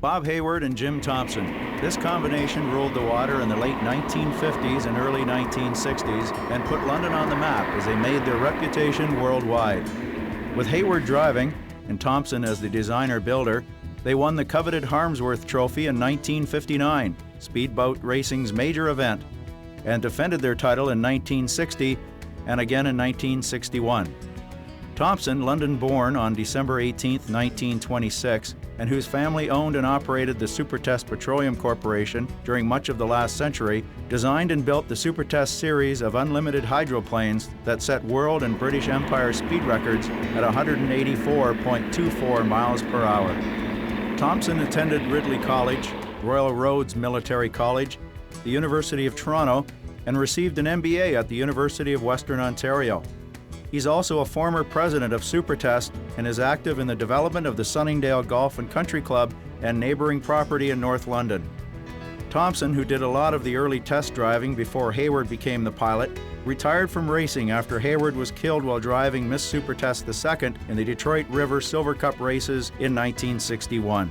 Bob Hayward and Jim Thompson. This combination ruled the water in the late 1950s and early 1960s and put London on the map as they made their reputation worldwide. With Hayward driving and Thompson as the designer-builder, they won the coveted Harmsworth Trophy in 1959, speedboat racing's major event, and defended their title in 1960 and again in 1961. Thompson, London-born on December 18, 1926, and whose family owned and operated the Supertest Petroleum Corporation during much of the last century, designed and built the Supertest series of unlimited hydroplanes that set world and British Empire speed records at 184.24 miles per hour. Thompson attended Ridley College, Royal Roads Military College, the University of Toronto, and received an MBA at the University of Western Ontario. He's also a former president of Supertest and is active in the development of the Sunningdale Golf and Country Club and neighbouring property in North London. Thompson, who did a lot of the early test driving before Hayward became the pilot, retired from racing after Hayward was killed while driving Miss Supertest II in the Detroit River Silver Cup races in 1961.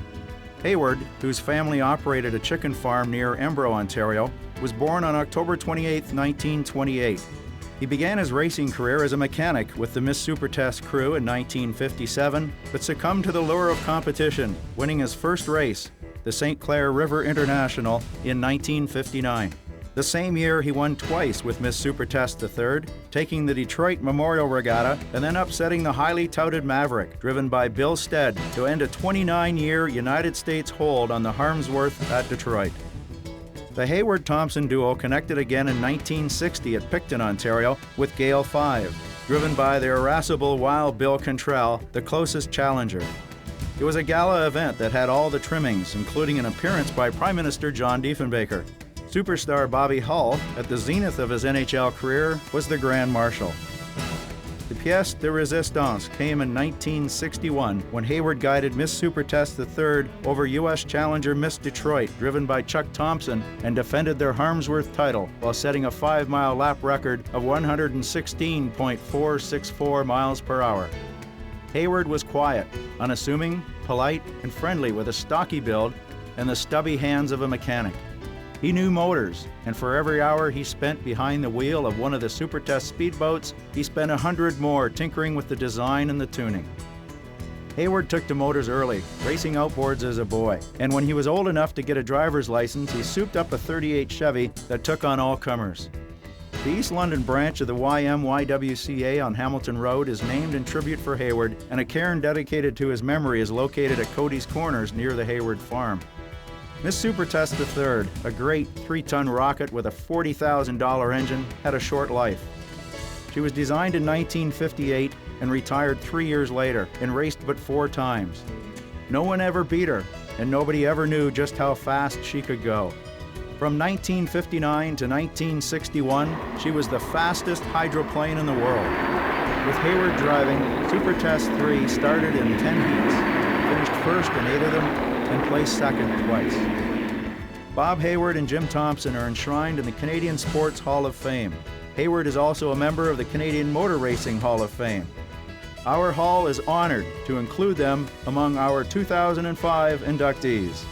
Hayward, whose family operated a chicken farm near Embro, Ontario, was born on October 28, 1928. He began his racing career as a mechanic with the Miss Supertest crew in 1957, but succumbed to the lure of competition, winning his first race, the St. Clair River International, in 1959. The same year, he won twice with Miss Supertest III, taking the Detroit Memorial Regatta and then upsetting the highly touted Maverick, driven by Bill Stead, to end a 29-year United States hold on the Harmsworth at Detroit. The Hayward-Thompson duo connected again in 1960 at Picton, Ontario, with Gale 5, driven by the irascible Wild Bill Cantrell, the closest challenger. It was a gala event that had all the trimmings, including an appearance by Prime Minister John Diefenbaker. Superstar Bobby Hull, at the zenith of his NHL career, was the Grand Marshal. The pièce de résistance came in 1961 when Hayward guided Miss Supertest III over U.S. challenger Miss Detroit, driven by Chuck Thompson, and defended their Harmsworth title while setting a 5-mile lap record of 116.464 miles per hour. Hayward was quiet, unassuming, polite, and friendly with a stocky build and the stubby hands of a mechanic. He knew motors, and for every hour he spent behind the wheel of one of the Supertest speedboats, he spent 100 more tinkering with the design and the tuning. Hayward took to motors early, racing outboards as a boy, and when he was old enough to get a driver's license, he souped up a '38 Chevy that took on all comers. The East London branch of the YMYWCA on Hamilton Road is named in tribute for Hayward, and a cairn dedicated to his memory is located at Cody's Corners near the Hayward farm. Miss Supertest III, a great 3-ton rocket with a $40,000 engine, had a short life. She was designed in 1958 and retired 3 years later and raced but 4 times. No one ever beat her, and nobody ever knew just how fast she could go. From 1959 to 1961, she was the fastest hydroplane in the world. With Hayward driving, Supertest III started in 10 heats, finished first in 8 of them, and placed second twice. Bob Hayward and Jim Thompson are enshrined in the Canadian Sports Hall of Fame. Hayward is also a member of the Canadian Motor Racing Hall of Fame. Our hall is honored to include them among our 2005 inductees.